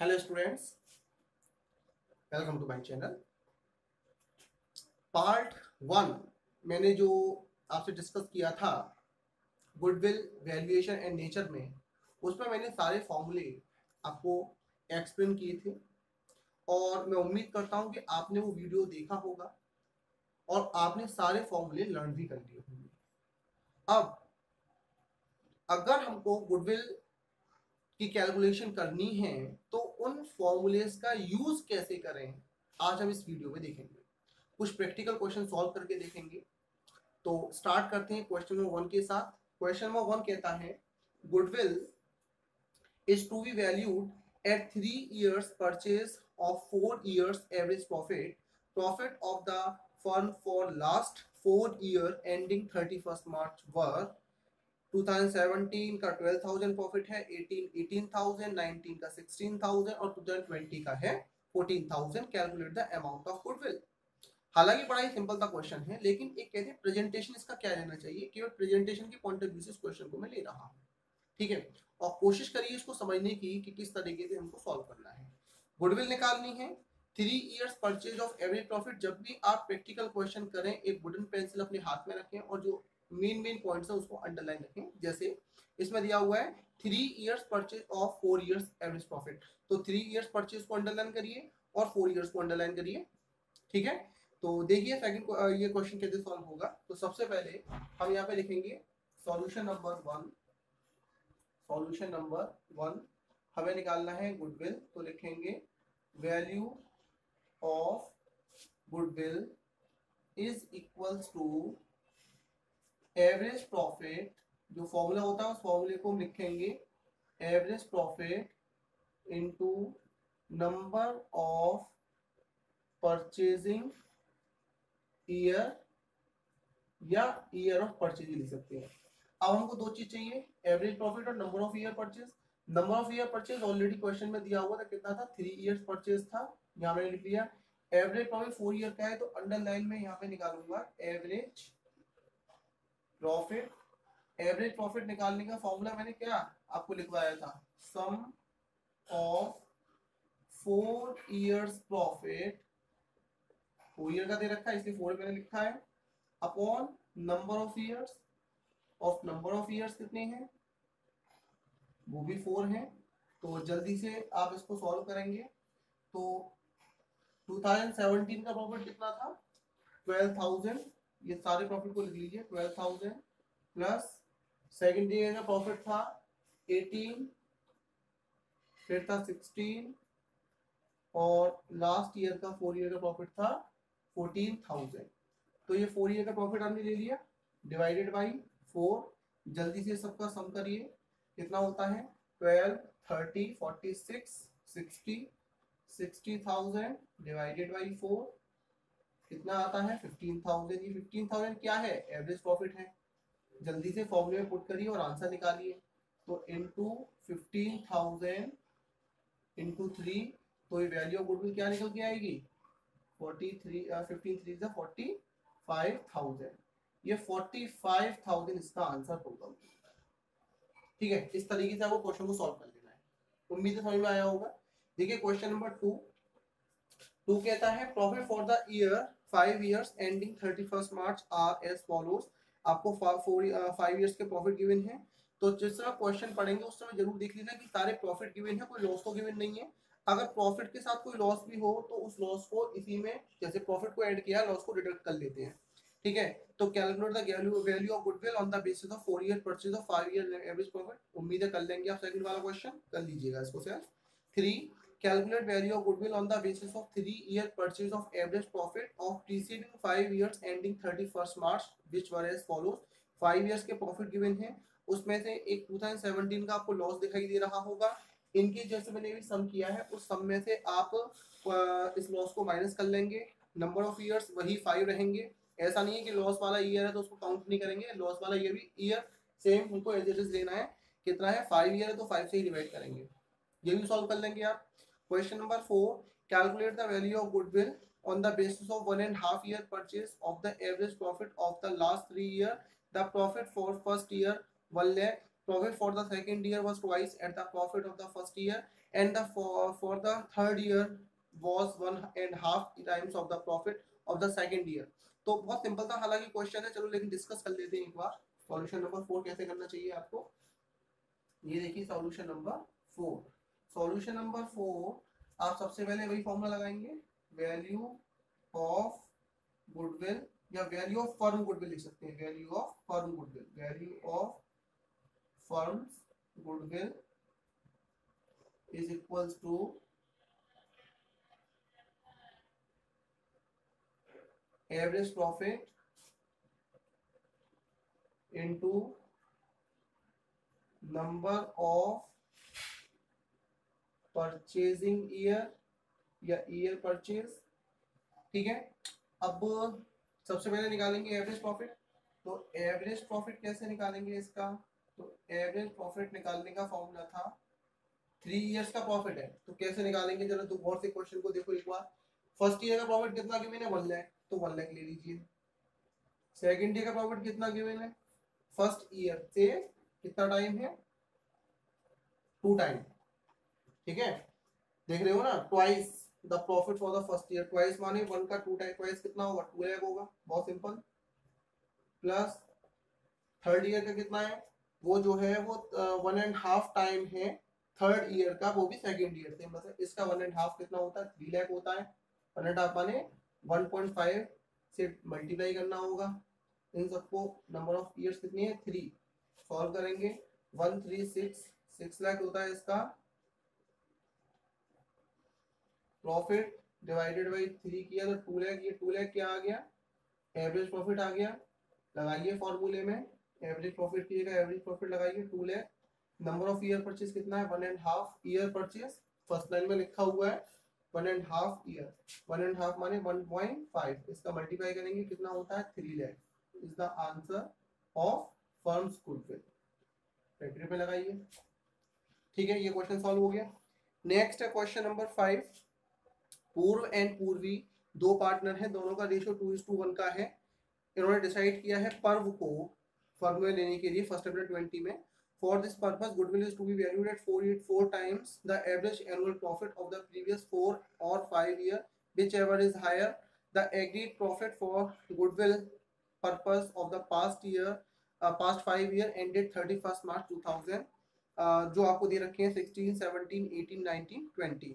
Hello students, welcome to my channel. Part 1 मैंने जो आपसे डिस्कस किया था गुडविल वैल्यूएशन एंड नेचर में, उसमें मैंने सारे फॉर्मूले आपको एक्सप्लेन किए थे और मैं उम्मीद करता हूं कि आपने वो वीडियो देखा होगा और आपने सारे फॉर्मूले लर्न भी कर लिए होंगे। अब अगर हमको गुडविल की कैलकुलेशन करनी है तो उन फॉर्मूलेस का यूज कैसे करें, आज हम इस वीडियो में देखेंगे। कुछ प्रैक्टिकल क्वेश्चन सॉल्व करके देखेंगे। तो स्टार्ट करते हैं क्वेश्चन नंबर 1 के साथ। क्वेश्चन नंबर 1 कहता है goodwill is to be valued at 3 years purchase of 4 years average profit of the firm for last 4 year ending 31st March वर 2017 का 12,000 प्रॉफिट है, 18,000, 19 का 16,000 और 2020 का है 14,000। Calculate the amount of goodwill. हालांकि बड़ा ही सिंपल सा क्वेश्चन है, लेकिन एक कहते हैं प्रेजेंटेशन इसका क्या रहना चाहिए, केवल प्रेजेंटेशन के पॉइंट ऑफ व्यू से इस क्वेश्चन को मैं ले रहा हूँ। ठीक है, और कोशिश करिए इसको समझने की कि किस तरीके से हमको सॉल्व करना है। गुडविल निकालनी है, 3 years purchase of average profit. जब भी आप प्रैक्टिकल क्वेश्चन करें, एक वुडन पेंसिल अपने हाथ में रखें और जो मेन पॉइंट्स है उसको अंडरलाइन रखें। जैसे इसमें दिया हुआ है 3 years purchase of 4 years average profit, तो 3 years परचेज को अंडरलाइन करिए और 4 years को अंडरलाइन करिए। ठीक है, तो देखिए सेकंड ये क्वेश्चन कैसे सॉल्व होगा। तो सबसे पहले हम यहाँ पे लिखेंगे सॉल्यूशन नंबर 1। सॉल्यूशन नंबर 1 हमें निकालना है गुडविल, तो लिखेंगे value of goodwill is equals to average profit. जो फॉर्मूला होता है उस फॉर्मूले को हम लिखेंगे average profit into number of purchasing year या ईयर ऑफ परचेज लिख सकते हैं। अब हमको दो चीज चाहिए, एवरेज प्रॉफिट और number of year purchase. Number of year purchase already question में दिया हुआ था, कितना था, 3 years परचेज था, यहाँ मैंने लिख लिया। एवरेज प्रॉफिट 4 year का है, तो अंडरलाइन में यहाँ पे निकालूंगा एवरेज प्रॉफिट। एवरेज प्रॉफिट निकालने का फॉर्मूला मैंने क्या आपको लिखवाया था, सम ऑफ 4 years प्रॉफिट। 4 year का दे रखा है इसलिए 4 मैंने लिखा है, upon number of years. Of number of years कितने हैं, वो भी 4 हैं। तो जल्दी से आप इसको सॉल्व करेंगे। तो 2017 का प्रॉफिट कितना था, 12,000। ये सारे प्रॉफिट को लिख लीजिए, 12,000 प्लस सेकेंड ईयर का प्रॉफिट था 18, फिर था 16 और लास्ट ईयर का 4 year का प्रॉफिट था 14,000। तो ये 4 year का प्रॉफिट हमने ले लिया, डिवाइडेड बाई 4। जल्दी से सबका सम करिए, कितना होता है, 12, 30, 46, 60, 60,000 डिवाइडेड बाई 4 कितना आता है, 15,000। ये 15,000 क्या है, एवरेज प्रॉफिट है। जल्दी से फॉर्मूले में पुट करिए और आंसर निकालिए। तो इनटू 15,000 इनटू 3, तो ये वैल्यू ऑफ गुडविल क्या निकल के आएगी, 43, 15 3 से 45,000। ये 45,000 इसका आंसर होगा। ठीक है, इस तरीके से आपको क्वेश्चन को सॉल्व कर लेना है। उम्मीद है समझ में आया होगा। देखिए क्वेश्चन नंबर 2 कहता है profit for the year 5 years ending 31st March are as follows. आपको 5 years के प्रॉफिट गिवन है। तो जिस समय क्वेश्चन पढ़ेंगे उस समय जरूर देख लेना कि सारे प्रॉफिट गिवन है, कोई लॉस तो गिवन नहीं है। अगर प्रॉफिट के साथ कोई लॉस भी हो तो उस लॉस को इसी में, जैसे प्रॉफिट को ऐड किया, लॉस को डिडक्ट कर लेते हैं। ठीक है, तो calculate the value of goodwill on the basis of 4 year purchase of 5 year average profit. उम्मीद है कर लेंगे आप, सेकंड वाला क्वेश्चन कर लीजिएगा इसको self. 3 calculate value of goodwill on the basis of 3 year purchase of average profit of preceding 5 years ending 31st March which were as follows। 5 years के प्रॉफिट गिवन है, उसमें से एक 2017 का आपको लॉस दिखाई दे रहा होगा। इनके जैसे मैंने भी सम किया है, उस सम में से आप इस लॉस को माइनस कर लेंगे। नंबर ऑफ ईयर्स वही 5 रहेंगे। ऐसा नहीं है कि लॉस वाला ईयर है तो उसको काउंट नहीं करेंगे, लॉस वाला ईयर भी ईयर सेम उनको एज इट इज लेना है। कितना है, 5 ईयर है तो 5 से ही डिवाइड करेंगे। ये भी सॉल्व कर लेंगे आप। Question number 4, calculate the value of goodwill on the basis of 1.5 year purchase of the average profit of the last 3 year। The profit for first year 1 lakh, profit for the second year was twice at the profit of the first year and the for the third year was 1.5 times of the profit of the second year। तो बहुत simple था हालांकि question है, चलो लेकिन discuss कर लेते हैं एक बार। सॉल्यूशन नंबर 4 कैसे करना चाहिए आपको, ये देखिए सॉल्यूशन नंबर 4। सॉल्यूशन नंबर 4 आप सबसे पहले वही फॉर्मूला लगाएंगे, वैल्यू ऑफ गुडविल या वैल्यू ऑफ फर्म गुडविल लिख सकते हैं, value of firm goodwill, value of firms goodwill is equals to average profit into number of purchasing year या year purchase। ठीक है, अब सबसे पहले निकालेंगे एवरेज प्रॉफिट। तो एवरेज प्रॉफिट कैसे निकालेंगे इसका, तो एवरेज प्रॉफिट निकालने का फॉर्मूला था 3 इयर्स का प्रॉफिट है, तो कैसे निकालेंगे जरा तो गौर से क्वेश्चन को देखो एक बार। फर्स्ट ईयर का प्रॉफिट कितना गिवन है, 1 लाख, तो 1 लाख ले लीजिए। सेकंड ईयर का प्रॉफिट कितना गिवन है, फर्स्ट ईयर से कितना टाइम है, 2 टाइम। ठीक है, देख रहे हो ना, twice the profit for the first year, twice माने 1 का 2 टाइम, ट्वाइस कितना होगा, 2 लाख होगा, बहुत सिंपल। प्लस थर्ड ईयर का कितना है, वो जो है वो 1.5 टाइम है थर्ड ईयर का, वो भी सेकंड ईयर से, मतलब इसका 1.5 कितना होता है, 3 लाख होता है। 1.5 माने 1.5 से मल्टीप्लाई करना होगा इन सबको, नंबर ऑफ ईयर्स कितनी है, 3। सॉल्व करेंगे 136 लाख होता है इसका प्रॉफिट, डिवाइडेड बाई 3 किया तो 2 लाख, ये 2 लाख क्या आ गया, एवरेज प्रॉफिट आ गया। लगाइए फॉर्मूले में, एवरेज प्रॉफिट की जगह एवरेज प्रॉफिट लगाइए 2 lakh. Number of year purchase कितना है, 1.5 ईयर परचेज, फर्स्ट लाइन में लिखा हुआ है 1.5 ईयर, 1.5 माने 1.5, इसका मल्टीप्लाई करेंगे कितना होता है, 3 lakh. Is the answer of firms goodwill. Factory पे लगाइए। ठीक है, ये क्वेश्चन सॉल्व हो गया। नेक्स्ट है क्वेश्चन नंबर 5। पूर्व एंड पूर्वी दो पार्टनर हैं, दोनों का रेशियो 2:1 का है। इन्होंने डिसाइड किया है पर्व को फर्म में लेने के लिए 1 अप्रैल 20 में। For this purpose, goodwill is to be valued at 4 times the average annual profit of the previous 4 or 5 years, whichever is higher. The agreed profit for goodwill purpose of the past 5 year ended 31st March 2000, जो आपको दे रखे हैं 16, 17, 18, 19, 20।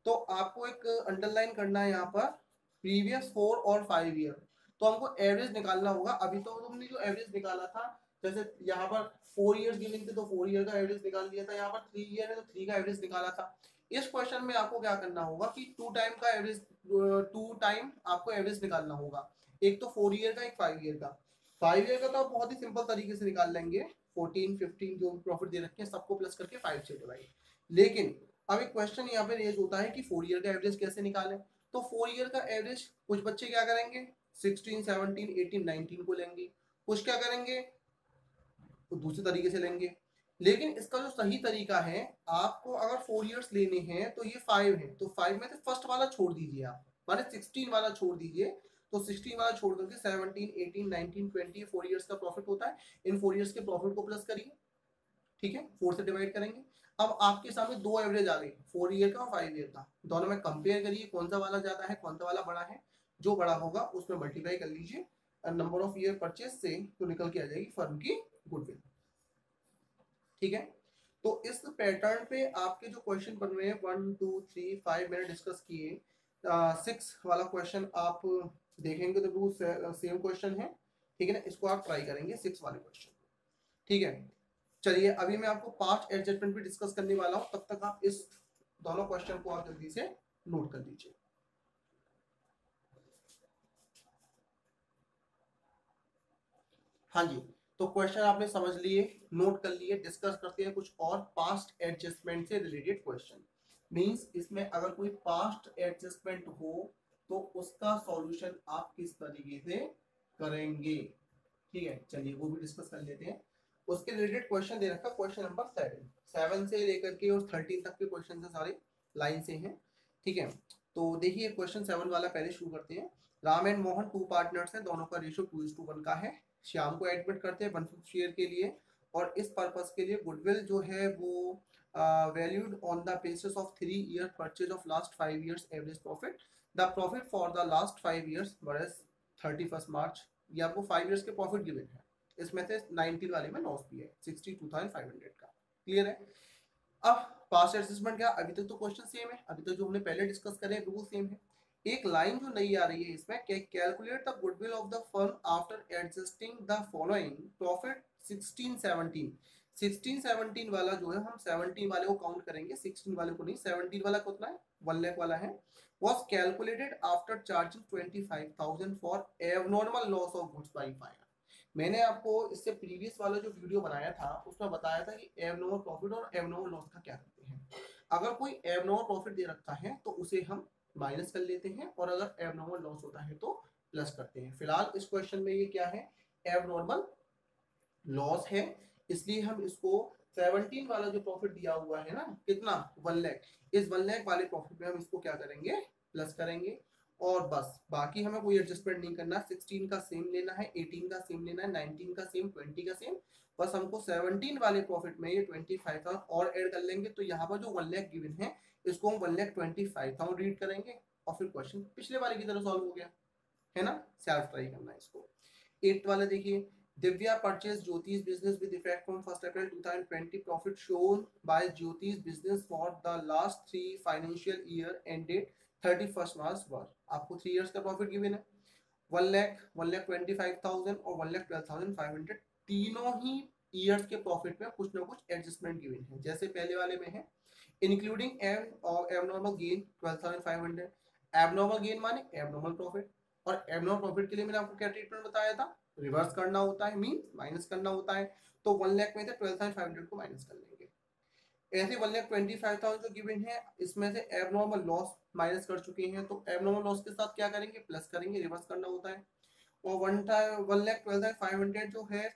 तो आपको एक underline करना है यहाँ पर प्रीवियस 4 और 5 ईयर, तो हमको एवरेज निकालना होगा। अभी तो तुमने जो एवरेज निकाला था, जैसे यहाँ पर 4 इयर्स गिवन थे तो 4 ईयर का एवरेज निकाल दिया था, यहाँ पर 3 ईयर है तो 3 का एवरेज निकाला था। इस क्वेश्चन में आपको क्या करना होगा कि 2 टाइम का एवरेज, 2 टाइम आपको एवरेज निकालना होगा, एक तो 4 ईयर का, एक 5 ईयर का। 5 ईयर का तो आप बहुत ही सिंपल तरीके से निकाल लेंगे, 14, 15 जो भी प्रॉफिट दे रखे हैं सबको प्लस करके 5 से डिवाइड। लेकिन अब एक क्वेश्चन यहाँ पे रेज होता है कि 4 ईयर का एवरेज कैसे निकालें। तो 4 ईयर का एवरेज कुछ बच्चे क्या करेंगे, 16, 17, 18, 19 को लेंगे, कुछ क्या करेंगे तो दूसरे तरीके से लेंगे। लेकिन इसका जो सही तरीका है, आपको अगर 4 इयर्स लेने हैं तो ये 5 है, तो 5 में से फर्स्ट वाला छोड़ दीजिए आप, माने 16 वाला छोड़ दीजिए, तो 16 वाला छोड़ करके 17, 18, 19, 20 4 इयर्स का प्रॉफिट होता है। इन 4 इयर्स के प्रॉफिट को प्लस करिए, ठीक है, 4 से डिवाइड करेंगे। अब आपके सामने दो एवरेज आ गई, 4 ईयर का और 5 ईयर का, दोनों में कंपेयर करिए कौन सा वाला ज्यादा है, कौन सा वाला बड़ा है। जो बड़ा होगा उसमें मल्टीप्लाई कर लीजिए नंबर ऑफ ईयर परचेज से, तो निकल के आ जाएगी फर्म की गुडविल। ठीक है, तो इस पैटर्न पे आपके जो क्वेश्चन बन रहे हैं 1, 2, 3, 5 मैंने डिस्कस किए। 6 वाला क्वेश्चन आप देखेंगे तो बिल्कुल सेम क्वेश्चन है, ठीक है ना, इसको आप ट्राई करेंगे 6 वाले क्वेश्चन। ठीक है, चलिए अभी मैं आपको पास्ट एडजस्टमेंट भी डिस्कस करने वाला हूं, तब तक आप इस दोनों क्वेश्चन को आप जल्दी से नोट कर लीजिए। हाँ जी, तो क्वेश्चन आपने समझ लिए, नोट कर लिए, डिस्कस करते हैं कुछ और पास्ट एडजस्टमेंट से रिलेटेड क्वेश्चन। मींस इसमें अगर कोई पास्ट एडजस्टमेंट हो तो उसका सॉल्यूशन आप किस तरीके से करेंगे। ठीक है, चलिए वो भी डिस्कस कर लेते हैं। उसके रिलेटेड क्वेश्चन दे रखा क्वेश्चन नंबर 7 से लेकर के और 13 तक के क्वेश्चन है, सारे लाइन से हैं। ठीक है, तो देखिए क्वेश्चन 7 वाला पहले शुरू करते हैं। राम एंड मोहन 2 पार्टनर्स हैं, दोनों का रेशियो 2:1 का है। श्याम को एडमिट करते हैं 1/5 शेयर के लिए, और इस पर्पस के लिए गुडविल जो है वो valued on the basis of 3 year purchase of last 5 years average profit. The profit for the last 5 years whereas 31st March, ये आपको 5 years के प्रॉफिट गिवन है, इसमें से 19 वाले में लॉस भी है 62,500 का। क्लियर है? अब पास्ट एडजस्टमेंट क्या, अभी तक तो क्वेश्चन सेम है, अभी तक जो हमने पहले डिस्कस करे बिल्कुल सेम है। एक लाइन जो नई आ रही है इसमें, calculate the goodwill of the firm after adjusting the following profit 16-17। 16-17 वाला जो है हम 17 वाले को काउंट करेंगे, 16 वाले को नहीं। 17 वाला कितना है, 1 लाख वाला है। was calculated after charging 25,000 for abnormal loss of goods by fire। मैंने आपको इससे प्रीवियस वाला जो वीडियो बनाया था उसमें बताया था कि एबनॉर्मल प्रॉफिट और एबनॉर्मल लॉस का क्या करते हैं। अगर कोई एबनॉर्मल प्रॉफिट दे रखा है तो उसे हम माइनस कर लेते हैं, और अगर एबनॉर्मल लॉस होता है तो प्लस करते हैं। फिलहाल इस क्वेश्चन में ये क्या है, एबनॉर्मल लॉस है, इसलिए हम इसको 17 वाला जो प्रॉफिट दिया हुआ है ना, कितना 1 लाख, इस 1 लाख वाले प्रॉफिट में हम इसको क्या करेंगे, प्लस करेंगे। और बस बाकी हमें कोई एडजस्टमेंट नहीं करना, 16 का सेम लेना है, 18 का सेम लेना है, 19 का सेम, 20 का सेम। बस हमको 17 वाले प्रॉफिट में ये 25,000 और ऐड कर लेंगे, तो यहाँ पर जो 1 लाख गिवन है इसको हम 1,25,000 रीड करेंगे, और फिर क्वेश्चन पिछले वाले की तरह सॉल्व हो गया है ना। सेल्फ ट्राई करना है इसको। 8 वाला देखिए, Divya purchased Jyoti's business with effect from 1st April 2020. Profit shown by Jyoti's business for the last 3 financial year ended 31st March वर। आपको 3 years का प्रॉफिट गिवन है, 1 लाख, 1,25,000 और 1,12,500। तीनों ही ईयर्स के प्रॉफिट में कुछ ना कुछ एडजस्टमेंट गिवन है, जैसे पहले वाले में है including abnormal gain 12,500। Abnormal gain माने एबनॉर्मल प्रॉफिट, और एबनॉर्मल प्रॉफिट के लिए मैंने आपको क्या ट्रीटमेंट बताया था, रिवर्स करना होता है, मीन माइनस करना होता है। तो 1 लाख में से 12,500 को माइनस कर लेंगे। ऐसे 1,25,000 जो गिवन है इसमें से एबनॉर्मल लॉस माइनस कर चुके हैं, तो एबनॉर्मल लॉस के साथ क्या करेंगे, प्लस करेंगे, रिवर्स करना होता है। और 1,12,500 जो है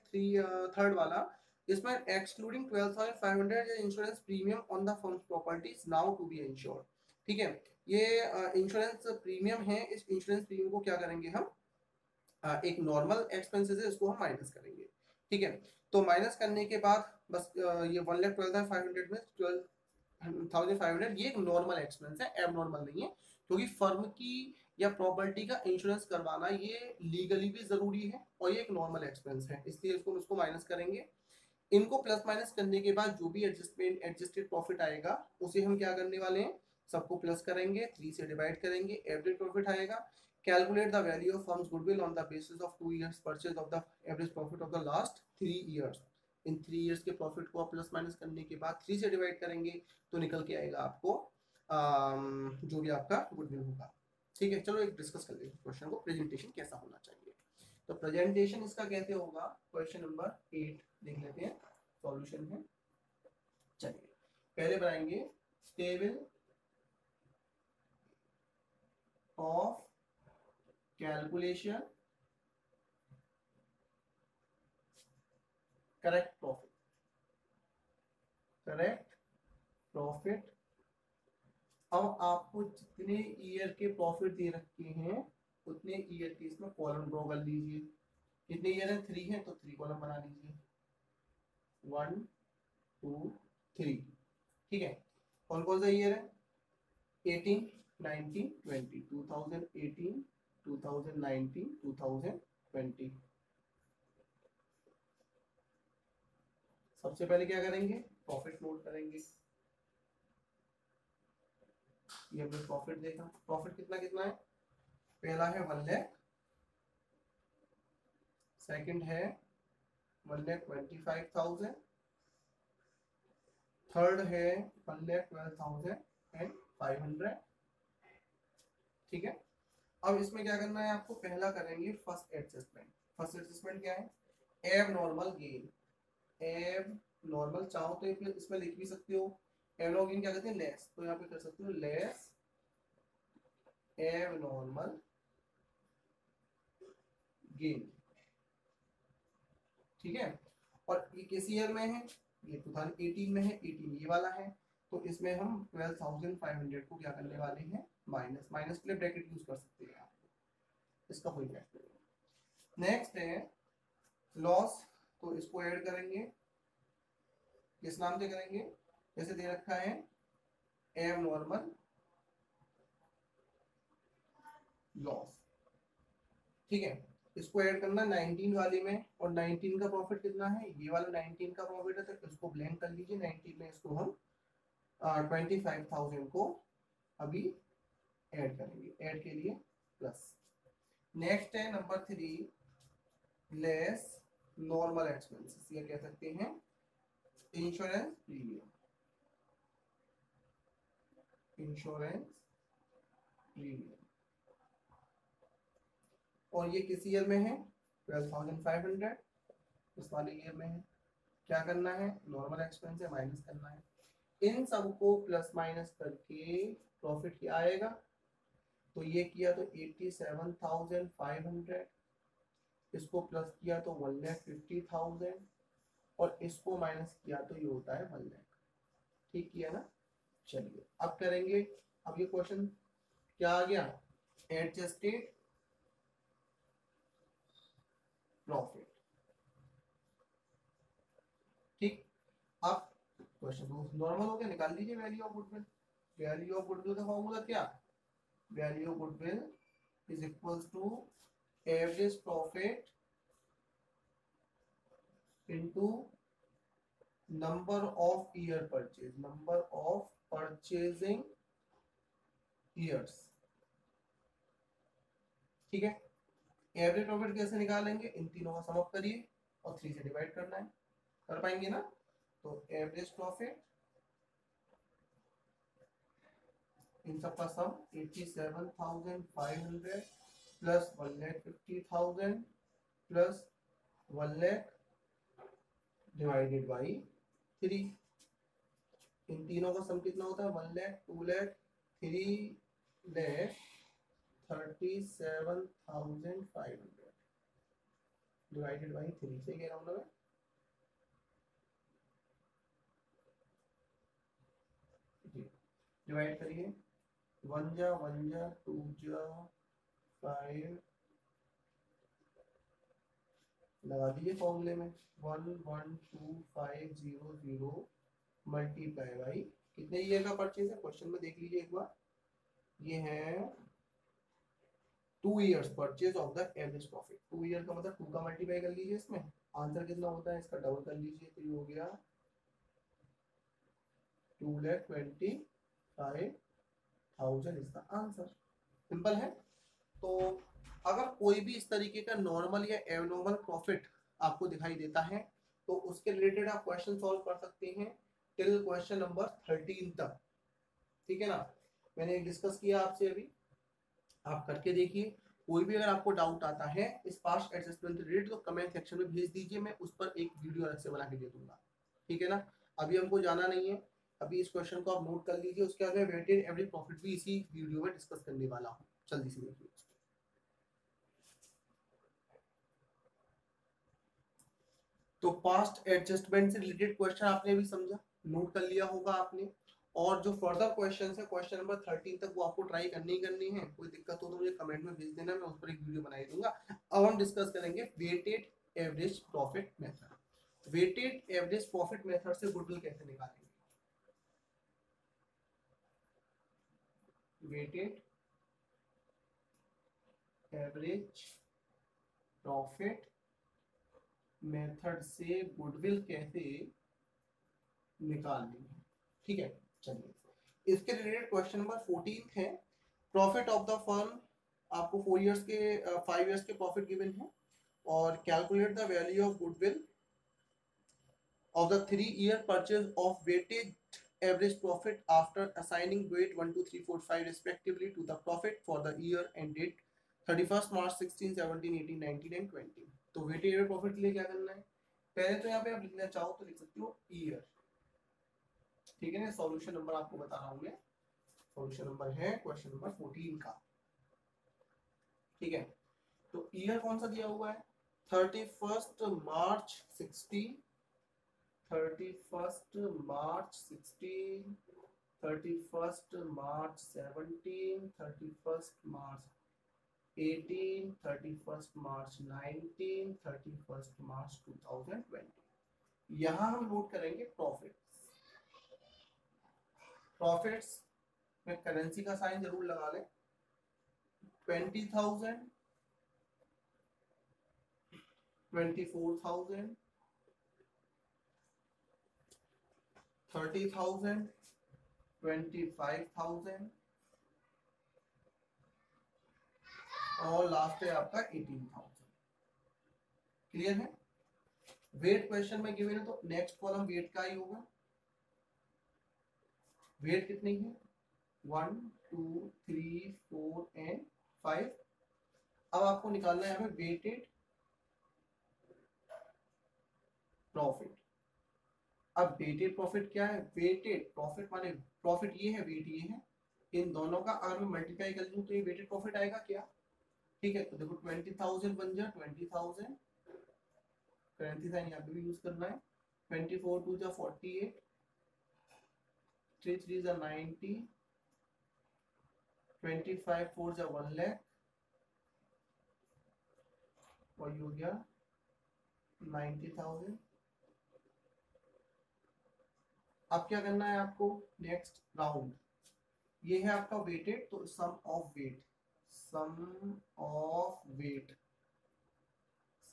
थर्ड वाला, इसमें excluding 12,500 insurance premium on the firm's properties now to be insured. ठीक है, ये इंश्योरेंस प्रीमियम है, इस इंश्योरेंस प्रीमियम को क्या करेंगे हम, एक नॉर्मल एक्सपेंसेस है इसको हम माइनस करेंगे। ठीक है, तो माइनस करने के बाद बस ये 1,12,500 में 12,500 ये एक नॉर्मल एक्सपेंस है, एबनॉर्मल नहीं है, क्योंकि फर्म की या प्रॉपर्टी का इंश्योरेंस करवाना ये लीगली भी जरूरी है और ये एक नॉर्मल एक्सपेंस है, इसलिए इसको माइनस करेंगे। इनको प्लस माइनस करने के बाद जो भी एडजस्टेड प्रॉफिट आएगा उसे हम क्या करने वाले हैं, सबको प्लस करेंगे, 3 से डिवाइड करेंगे, एवरेज प्रॉफिट आएगा। Calculate the value of firms goodwill on the basis of 2 years purchase of the average profit of the last 3 years। In 3 years के प्रॉफिट को प्लस माइनस करने के बाद 3 से डिवाइड करेंगे तो निकल के आएगा आपको जो भी आपका गुडविल होगा। ठीक है, चलो एक डिस्कस कर लेते हैं क्वेश्चन को, प्रेजेंटेशन कैसा होना चाहिए। तो प्रेजेंटेशन इसका कैसे होगा, क्वेश्चन नंबर 8 देख लेते हैं, सॉल्यूशन है। चलिए पहले बनाएंगे table of calculation correct profit. अब आपको जितने ईयर के प्रॉफिट दे रखे हैं उतने ईयर के इसमें कॉलम ड्रॉ कर लीजिए। कितने ईयर है, 3 है, तो 3 कॉलम बना लीजिए, 1 2 3। ठीक है, कौन कौन सा ईयर है, 18 19 20, 2018 2019 2020। सबसे पहले क्या करेंगे, प्रॉफिट नोट करेंगे। ये हमने प्रॉफिट देखा, प्रॉफिट कितना कितना है, पहला है 1 लाख, सेकंड है 1,25,000, थर्ड है 1,12,500। ठीक है, अब इसमें क्या करना है आपको, पहला करेंगे फर्स्ट एडजस्टमेंट। फर्स्ट एडजस्टमेंट क्या है, एब नॉर्मल गेन। एब नॉर्मल चाहो तो इसमें लिख भी सकते हो, एब नॉर्मल गेन क्या कहते हैं, लेस, तो यहाँ पे कर सकते हो लेस एब नॉर्मल गेन। ठीक है, और ये किस ईयर में है, ये 2018 में है, 18 ये वाला है, तो इसमें हम 12,500 को क्या करने वाले हैं, माइनस। माइनस के लिए ब्रैकेट यूज कर सकते हैं आप, इसका कोई इफेक्ट नहीं। नेक्स्ट है लॉस, तो इसको ऐड करेंगे, किस नाम से करेंगे, जैसे दे रखा है एब नॉर्मल लॉस, ठीक है। इसको ऐड करना 19 वाले में, और 19 का प्रॉफिट कितना है, ये वाला 19 का प्रॉफिट है, तो इसको ब्लैंक कर लीजिए। 19 में इसको हम 25,000 को अभी ऐड करेंगे, ऐड के लिए प्लस। नेक्स्ट है नंबर 3, लेस नॉर्मल एक्सपेंसेस, ये कह सकते हैं इंश्योरेंस प्रीमियम, इंश्योरेंस प्रीमियम। और ये किस ईयर में है, 12,500 इस वाले ईयर में है। क्या करना है, नॉर्मल एक्सपेंस है माइनस करना है, इन सबको प्लस माइनस करके प्रॉफिट क्या आएगा। तो ये किया तो 87,500, इसको प्लस किया तो 1,50,000, और इसको माइनस किया तो ये होता है 1 लाख। ठीक किया ना। चलिए अब करेंगे, अब ये क्वेश्चन क्या आ गया, एडजस्टेड प्रॉफिट। ठीक, अब क्वेश्चन नॉर्मल हो गया, निकाल लीजिए value of goodwill. Value of goodwill का फॉर्मूला क्या, value of goodwill is equals to average profit into number of year purchase, number of purchasing years. ठीक है, एवरेज प्रॉफिट कैसे निकालेंगे, इन तीनों का सम अप करिए और 3 से डिवाइड करना है, कर पाएंगे ना। तो एवरेज प्रॉफिट इन सब का सम 87,500 plus 1,50,000 plus 1 lakh divided by 3। इन तीनों का सम कितना होता है, 1 लाख, 2 लाख, 3 लाख 37,500 डिवाइडेड बाई 3 से कह रहा हूँ ना मैं। डिवाइड करिए, 1 जा 1 जा 2 जा 5, लगा दीजिए फॉर्मूले में 1,1,2,5,0,0 मल्टीप्लाई बाई कितने ईयर का परचेज है, क्वेश्चन में देख लीजिए एक बार, ये है 2 years purchase of the average profit. 2 year का मतलब 2 का मल्टीप्लाई कर लीजिए, इसमें आंसर कितना होता है, इसका डबल कर लीजिए, तो ये हो गया 2,25,000 इज द आंसर। सिंपल है। तो अगर कोई भी इस तरीके का नॉर्मल या एबनॉर्मल प्रॉफिट आपको दिखाई देता है तो उसके रिलेटेड आप क्वेश्चन सॉल्व कर सकते हैं टिल क्वेश्चन नंबर 13 तक। ठीक है ना, मैंने डिस्कस किया आपसे अभी, आप करके देखिए। कोई भी अगर आपको डाउट आता है इस पास्ट एडजस्टमेंट से रिलेटेड तो कमेंट सेक्शन में भेज दीजिए, मैं उस पर एक वीडियो अलग से बना के दे दूंगा। ठीक है ना, अभी हमको जाना नहीं है, अभी इस क्वेश्चन को आप नोट कर लीजिए, उसके आगे वेटेड एवरेज प्रॉफिट भी इसी वीडियो में डिस्कस करने वाला हूँ। जल्दी से देखिए। तो पास्ट एडजस्टमेंट से रिलेटेड क्वेश्चन आपने भी समझा, नोट कर लिया होगा आपने, और जो फर्दर क्वेश्चन है क्वेश्चन नंबर 13 तक वो आपको ट्राई करनी ही करनी है। कोई दिक्कत हो तो मुझे कमेंट में भेज देना, मैं उस पर एक वीडियो बना दूंगा। अब हम डिस्कस करेंगे weighted average profit method. Weighted average profit method से गुडविल कैसे निकालेंगे, वेटेड एवरेज प्रॉफिट मेथड से गुडविल कैसे निकालेंगे। ठीक है, चलिए इसके रिलेटेड क्वेश्चन नंबर 14 है, प्रॉफिट ऑफ द फर्म। आपको 4 इयर्स के 5 इयर्स के प्रॉफिट गिवन है, और calculate the value of goodwill of the 3-year purchase of weighted average profit after assigning weight 1 2 3 4 5 respectively to the profit for the year ended 31st March 16 17 18 19 and 20। तो weighted average profit के लिए क्या करना है, पहले तो यहाँ पे आप लिखना चाहो तो लिख सकते हो ईयर। ठीक है ना, सॉल्यूशन नंबर आपको बता रहा हूँ मैं, सॉल्यूशन नंबर है क्वेश्चन नंबर 14 का। ठीक है, तो ईयर कौन सा दिया हुआ है, 31st मार्च 16, 31st March 16, 31st March 17, 31st March 18, 31st March 19, 31st March 2020। यहाँ हम नोट करेंगे प्रॉफिट। प्रॉफिट्स में करेंसी का साइन जरूर लगा लें। 20,000, 24,000, 30,000, 25,000 और लास्ट है आपका 18,000। क्लियर है? वेट क्वेश्चन में गिवन है तो नेक्स्ट कॉलम वेट का ही होगा। वेट कितनी है? 1 2 3 4 एंड 5। अब आपको निकालना है हमें वेटेड प्रॉफिट। अब वेटेड प्रॉफिट क्या है? वेटेड प्रॉफिट माने प्रॉफिट ये है, वेट ये है, इन दोनों का अगर मैं मल्टीप्लाई कर लूं तो ये वेटेड प्रॉफिट आएगा क्या? ठीक है, तो देखो 20,000 बन जाए 20,000, करेंसी साइन यहाँ पे भी यूज करना है। 24 2 जा 48, 3 3 जा 90, 25 4 जा 1 लाख और ये हो गया 90,000। अब क्या करना है आपको? नेक्स्ट राउंड ये है आपका वेटेड, तो sum of weight, sum of weight,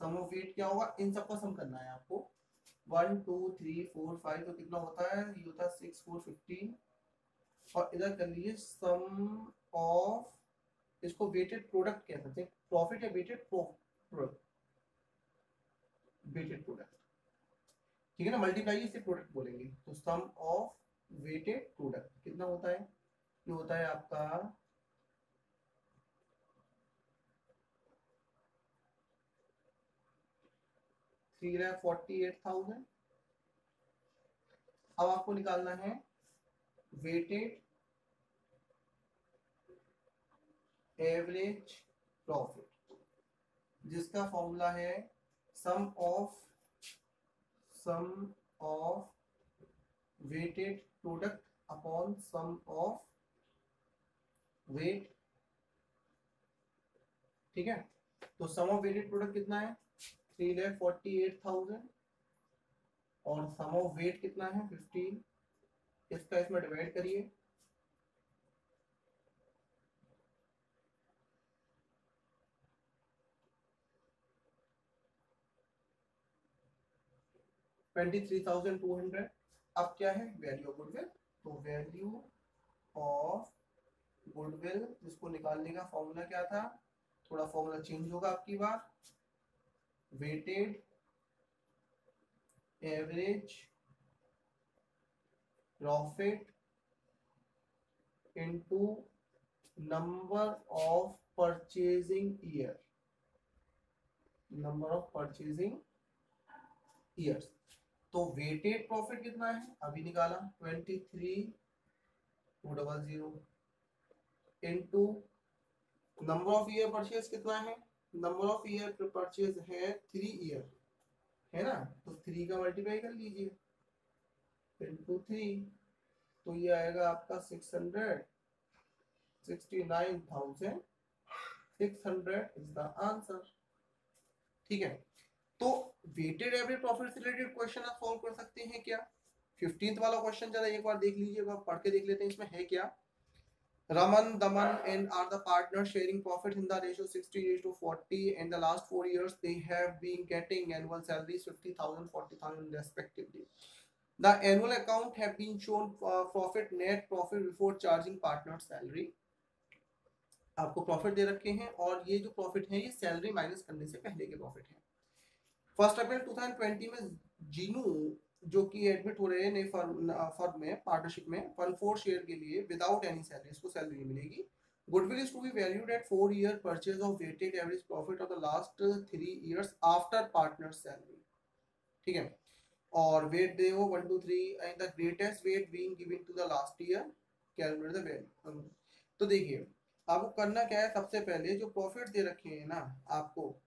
sum of weight क्या होगा? इन सबका सम करना है आपको। 1 2 3 4 5 तो कितना होता है? ये होता है 6 4 15 और इधर कर लीजिए सम ऑफ, इसको वेटेड प्रोडक्ट कह सकते हैं, प्रॉफिट या वेटेड प्रोडक्ट, वेटेड प्रोडक्ट, ठीक है ना, मल्टीप्लाई से प्रोडक्ट बोलेंगे। तो सम ऑफ वेटेड प्रोडक्ट कितना होता है? ये होता है आपका 3,48,000। अब आपको निकालना है वेटेड एवरेज प्रॉफिट, जिसका फॉर्मूला है sum of weighted product upon sum of weight. ठीक है, तो सम ऑफ वेटेड प्रोडक्ट कितना है? 3,48,000 और सम ऑफ वेट कितना है? 15। इसका इसमें डिवाइड करिए, $23,200। अब क्या है? वैल्यू ऑफ गुडविल, तो वैल्यू ऑफ गुडविल जिसको निकालने का फॉर्मूला क्या था? थोड़ा फॉर्मूला चेंज होगा आपकी बार, weighted average profit into number of purchasing year, number of purchasing years. तो वेटेड प्रॉफिट कितना है? अभी निकाला 23,200 into number of year purchase कितना है? नंबर ऑफ ईयर परचेज है 3 ईयर, है ना, तो 3 का मल्टीप्लाई कर लीजिए इनटू 3, तो ये आएगा आपका 669,600 इज द आंसर। ठीक है, तो वेटेड एवरेज प्रॉफिट से रिलेटेड क्वेश्चन आप सॉल्व कर सकते हैं क्या? 15th वाला क्वेश्चन जरा एक बार देख लीजिएगा, पढ़ के देख लेते हैं इसमें है क्या। Raman, Daman and are the partners sharing profit in the ratio 60:40. In the last 4 years, they have been getting annual salaries 50,000, 40,000 respectively. The annual account have been shown profit, net profit before charging partner salary. आपको profit दे रखे हैं और ये जो profit है ये salary minus करने से पहले के प्रॉफिट है। 1 अप्रैल 2020 में जीनू जो कि एडमिट हो रहे हैं नए फर्म में, पार्टनरशिप में 1/4 शेयर के लिए विदाउट एनी सैलरी, इसको सैलरी नहीं मिलेगी। Goodwill is to be valued at 4 year purchase of weighted average profit of the last 3 years after partner salary. ठीक है, और वेट दे हो 1 2 3 and the greatest weight being given to the last year, calculate the value. तो देखिए आपको करना क्या है, सबसे पहले जो प्रॉफिट दे रखे हैं ना आपको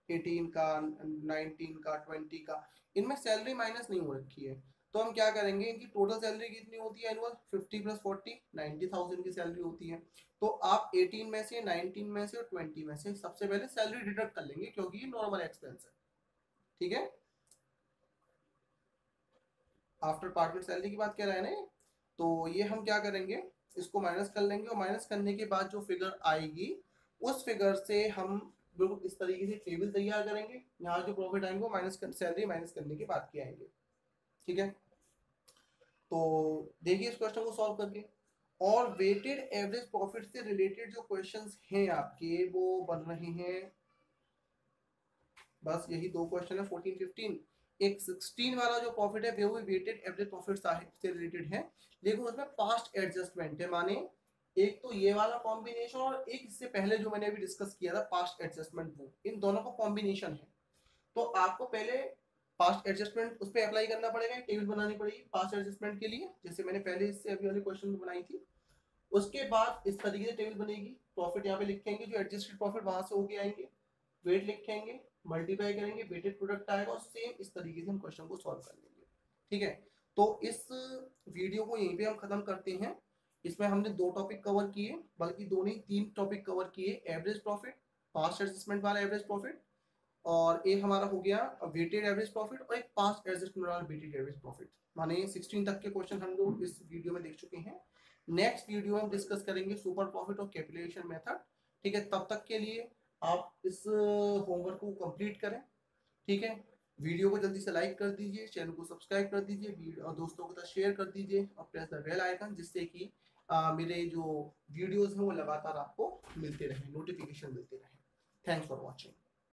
18 का, 19 का, 20 का, इनमें सैलरी माइनस नहीं हो रखी है, तो हम क्या करेंगे, इनकी टोटल सैलरी कितनी होती है एनुअल? 50 + 40 90,000 की सैलरी होती है। तो आप 18 में से, 19 में से और 20 में से सबसे पहले सैलरी डिडक्ट कर लेंगे क्योंकि ये नॉर्मल एक्सपेंस है। ठीक है, आफ्टर पार्टनर सैलरी की बात कह रहा है ना, तो ये हम क्या करेंगे, इसको माइनस कर लेंगे और माइनस करने के बाद जो फिगर आएगी उस फिगर से हम बिल्कुल इस तरीके से टेबल तैयार करेंगे। यहाँ जो प्रॉफिट आएंगे वो सैलरी माइनस करने के बाद के आएंगे। ठीक है, तो देखिए इस क्वेश्चन को सॉल्व करके। और वेटेड एवरेज प्रॉफिट से रिलेटेड जो क्वेश्चंस हैं आपके वो बन रहे हैं, बस यही दो क्वेश्चन है 14 15। एक 16 वाला जो प्रॉफिट है वो भी वेटेड एवरेज प्रॉफिट से रिलेटेड है, लेकिन उसमें पास्ट एडजस्टमेंट है। माने एक तो ये वाला कॉम्बिनेशन और एक इससे पहले जो मैंने अभी डिस्कस किया था पास्ट एडजस्टमेंट, वो इन दोनों का कॉम्बिनेशन है। तो आपको पहले पास्ट एडजस्टमेंट उस पर अप्लाई करना पड़ेगा, टेबल बनानी पड़ेगी पास्ट एडजस्टमेंट के लिए, जैसे मैंने पहले इससे अभी वाले क्वेश्चन में बनाई थी। उसके बाद इस तरीके से टेबल बनेगी, प्रॉफिट यहाँ पे लिखेंगे, जो एडजस्टेड प्रॉफिट वहां से होके आएंगे, वेट लिखेंगे, मल्टीप्लाई करेंगे, वेटेड प्रोडक्ट आएगा और सेम इस तरीके से हम क्वेश्चन को सॉल्व कर लेंगे। ठीक है, तो इस वीडियो को यहीं पे हम खत्म करते हैं। इसमें हमने दो टॉपिक कवर किए, बल्कि दो नहीं 3 टॉपिक कवर किए, एवरेज प्रॉफिट, पास्ट एडजस्टमेंट वाला एवरेज प्रॉफिट, और एक हमारा हो गया वेटेड एवरेज प्रॉफिट, और एक पास्ट एडजस्टमेंट वाला वेटेड एवरेज प्रॉफिट। माने 16 तक के क्वेश्चन हम लोग इस वीडियो में देख चुके हैं। नेक्स्ट वीडियो में हम डिस्कस करेंगे सुपर प्रॉफिट और कैपिटलाइजेशन मेथड। ठीक है, तब तक के लिए आप इस होमवर्क को कंप्लीट करें। ठीक है, वीडियो को जल्दी से लाइक कर दीजिए, चैनल को सब्सक्राइब कर दीजिए और दोस्तों के साथ शेयर कर दीजिए और प्रेस द बेल आइकन, जिससे कि मेरे जो वीडियोस हैं वो लगातार आपको मिलते रहे, नोटिफिकेशन मिलते रहे। Thanks for watching.